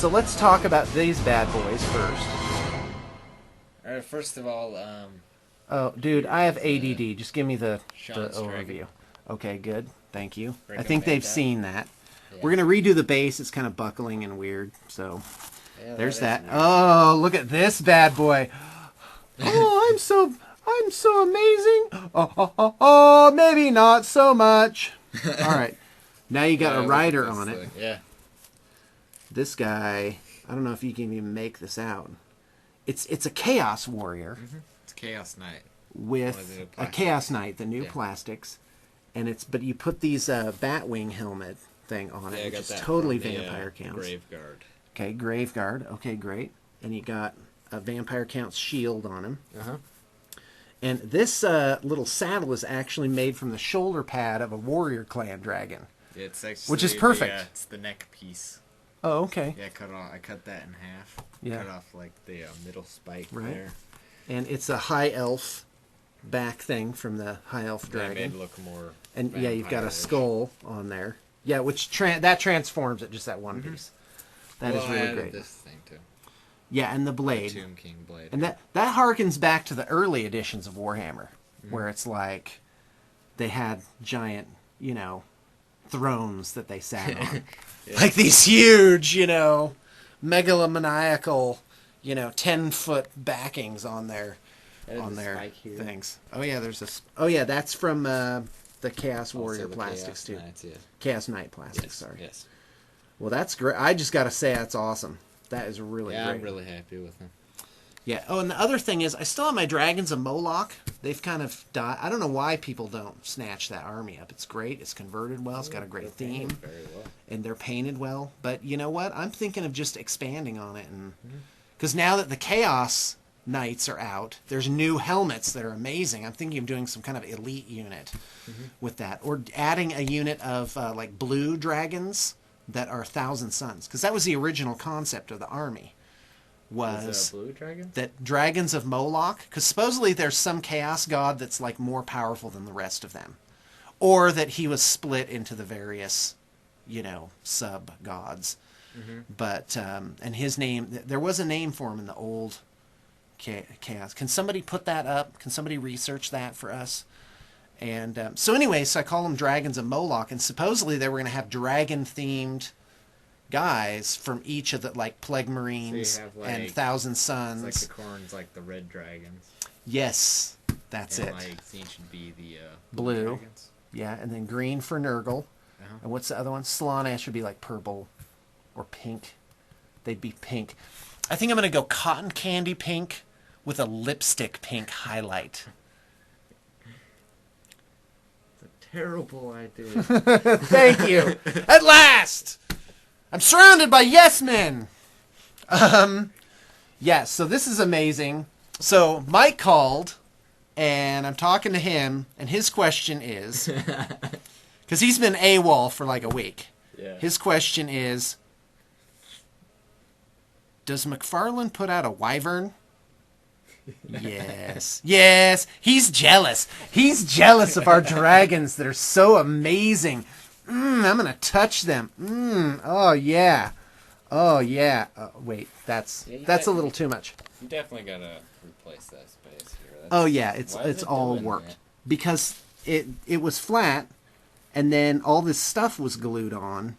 So let's talk about these bad boys first. First of all, Oh, dude, I have ADD. Just give me the Sean's overview. Dragon. Okay, good. Thank you. I Recommend think they've that. seen that. Yeah. We're going to redo the base. It's kind of buckling and weird. So Yeah, there's is that. weird. Oh, look at this bad boy. Oh, I'm so amazing. Oh, maybe not so much. All right. Now you got Yeah, a look at rider this on it. thing. Yeah. This guy, I don't know if you can even make this out. It's a Chaos Warrior It's Chaos Knight. with One of the a plastics. Chaos Knight, the new Yeah. plastics, and but you put these Batwing helmet thing on Yeah, I it, which got is that totally from the, vampire counts. Grave Guard. Okay, Grave Guard. Okay, great. And you got a vampire counts shield on him. Uh-huh. And this little saddle is actually made from the shoulder pad of a Warrior Clan dragon. Yeah, it's actually Which is perfect. it's the neck piece. Oh, okay. Yeah, I cut that in half. Yeah. Cut off like the middle spike Right. there. And it's a high elf back thing from the high elf Yeah, dragon. made it look more. And yeah, you've got a vampire-ish. skull on there. Yeah, which that transforms it, just that one piece. That is Well, I really added great. This thing too. Yeah, and the The blade. Tomb King blade. And that harkens back to the early editions of Warhammer, where it's like they had giant, thrones that they sat on. Yeah. Like these huge, megalomaniacal, 10-foot backings on their Added the their spike here. things. Oh yeah, Oh yeah, that's from the Chaos Also Warrior the plastics Chaos too. Knights, yeah. Chaos Knight plastics, Yes, sorry. Yes. Well, that's great. I just got to say that's awesome. That is really Yeah, great. I'm really happy with them. Yeah. Oh, and the other thing is, I still have my Dragons of Moloch. They've kind of died. I don't know why people don't snatch that army up. It's great. It's converted well. It's got a great They're theme, painted very well. and they're painted well. But you know what? I'm thinking of just expanding on it, and because now that the Chaos Knights are out, there's new helmets that are amazing. I'm thinking of doing some kind of elite unit with that, or adding a unit of like blue dragons that are 1,000 Suns, because that was the original concept of the army. Was Blue Dragon? that dragons of Moloch, because supposedly there's some chaos god that's like more powerful than the rest of them, or that he was split into the various, sub gods. But and his name, there was a name for him in the old chaos. Can somebody put that up? Can somebody research that for us? And so anyway, so I call them dragons of Moloch, and supposedly they were going to have dragon themed guys from each of the Plague Marines So you have, and like- 1,000 It's Suns. like the corns, like the red dragons. Yes, that's and it. These should be the Blue. dragons. Yeah, and then green for Nurgle. Uh-huh. And what's the other one? Slaanesh would be like purple or pink. They'd be pink. I think I'm going to go cotton candy pink with a lipstick pink highlight. It's a terrible idea. Thank you. At last! I'm surrounded by yes men. Yes, so this is amazing. So Mike called, and I'm talking to him, and his question is, because he's been AWOL for like a week. Yeah. His question is, does McFarlane put out a wyvern? Yes. Yes. He's jealous. He's jealous of our dragons that are so amazing. I'm going to touch them. Oh, yeah. Oh, yeah. Wait, that's a little too much. You definitely gotta replace that space here. Oh, yeah. It's Why is it's it all doing worked. that? Because it was flat, and then all this stuff was glued on,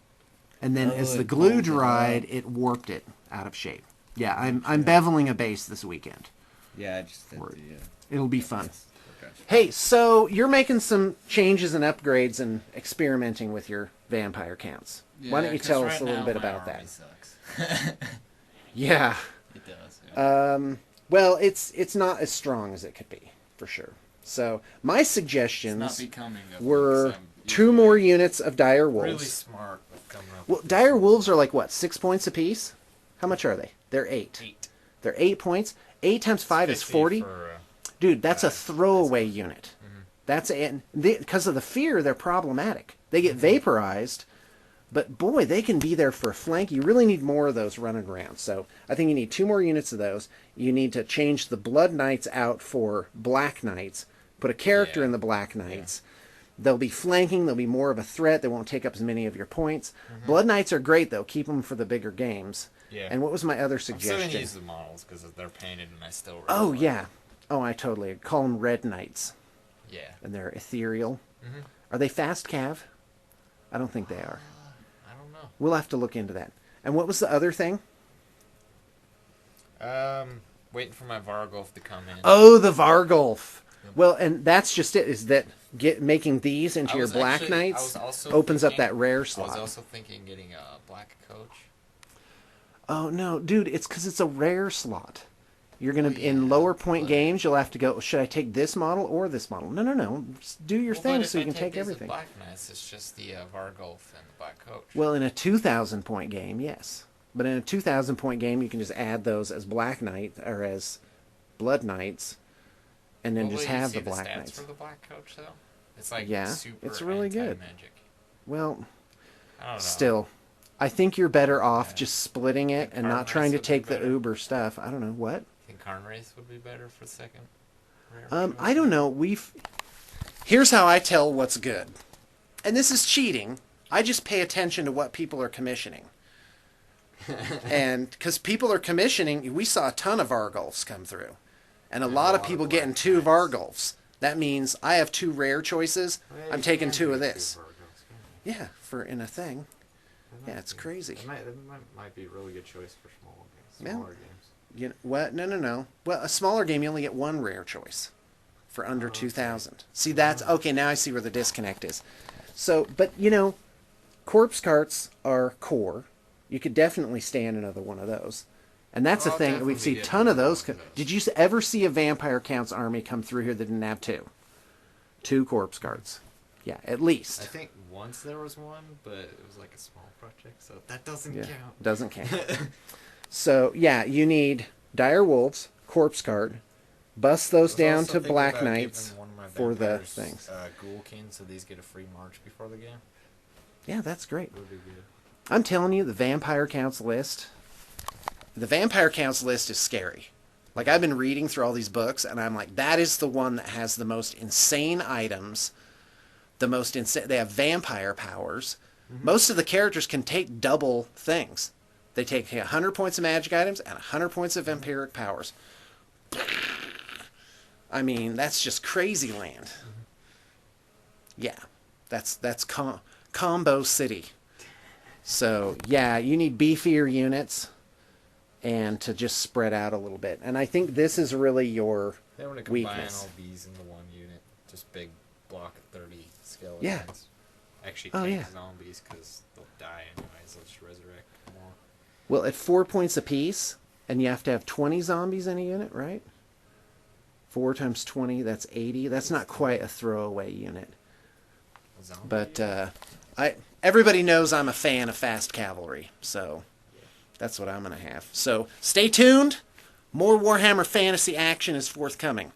and then Oh, as the it glue pulled it dried, up. it warped it out of shape. Yeah, I'm beveling a base this weekend. Yeah, I just did Word. the... It'll be fun. Okay. Hey, so you're making some changes and upgrades and experimenting with your vampire counts. Why don't you tell us a little bit about that? Sucks. Yeah. It does. Yeah. Well, it's not as strong as it could be, for sure. So my It's not suggestions becoming a were fix. I'm 2 usually more units of dire wolves. Really smart with coming up Well, with dire these wolves are like what, 6 points apiece? How much are they? They're 8. things. 8. They're 8 points. 8 times 5 is 50 40. for, Dude, that's a five. throwaway unit. That's because of the fear, they're problematic. They get vaporized, but boy, they can be there for a flank. You really need more of those running around. So I think you need 2 more units of those. You need to change the Blood Knights out for Black Knights. Put a character Yeah. in the Black Knights. They'll be flanking. They'll be more of a threat. They won't take up as many of your points. Blood Knights are great, though. Keep them for the bigger games. Yeah. And what was my other I'm still suggestion? gonna use the models because they're painted, and I still. Really Oh like yeah. Oh, I totally call them red knights, Yeah. and they're ethereal. Mm-hmm. Are they fast cav? I don't think they are. I don't know. We'll have to look into that. And what was the other thing? Waiting for my Vargolf to come in. Oh, the Vargolf. Well, and that's just it. Is that making these into your Black Knights opens up that rare slot. I was also thinking getting a Black Coach. Oh no, dude! It's because it's a rare slot. You're gonna yeah, in lower point but- games. You'll have to go. Should I take this model or this model? No, no, no. Just do your thing so you can take everything. Black Knights, it's just the Vargolf and the Black Coach. Well, in a 2,000 point game, yes. But in a 2,000 point game, you can just add those as Black Knight or as Blood Knights, and then just have the Black stats Knights. for the Black Coach though? It's like super it's really good. Magic. Well, I don't know. still, I think you're better off just splitting it Think and not Carnice trying to would be take the better? Uber stuff. I don't know what. I think Carnrace would be better for second. Rare choice. I don't know. Here's how I tell what's good, and this is cheating. I just pay attention to what people are commissioning, and because people are commissioning, we saw a ton of Vargolfs come through, and a lot of people getting 2 Vargolfs. That means I have 2 rare choices. I'm taking 2 of this. Yeah, for in a thing. Yeah, it's crazy. That might be a really good choice for smaller games. Yeah. Smaller games. You know, what? No, no, no. Well, a smaller game, you only get 1 rare choice for under 2,000. See, that's okay. Now I see where the disconnect is. So, but you know, corpse carts are core. You could definitely stand another one of those, and that's Well, a thing. definitely We've seen a get ton of more those. of those. Did you ever see a Vampire Count's army come through here that didn't have 2? 2 corpse carts. Yeah, at I least. think once there was one, but it was like a small project, so that doesn't Yeah, count. doesn't count. So yeah, you need Dire Wolves, corpse cart, bust those down to Black Knights for the things. Ghoulkin, so these get a free march before the game. Yeah, that's great. Would be good. I'm telling you, the Vampire Counts list. The Vampire Counts list is scary. Like, I've been reading through all these books, and I'm like, that is the one that has the most insane items. The most insane. They have vampire powers. Mm-hmm. Most of the characters can take double things. They take 100 points of magic items and 100 points of vampiric powers. I mean, that's just crazy land. Yeah, that's combo city. So yeah, you need beefier units, and to just spread out a little bit. And I think this is really your They want to combine weakness. all these into one unit. Just big block of 30 skeletons. Yeah. Actually, Oh, tank yeah. zombies because they'll die anyways. They'll just resurrect more. Well, at 4 points apiece, and you have to have 20 zombies in a unit, right? 4 times 20, that's 80. That's not quite a throwaway unit. Zombie. But everybody knows I'm a fan of fast cavalry, so that's what I'm going to have. So stay tuned. More Warhammer Fantasy action is forthcoming.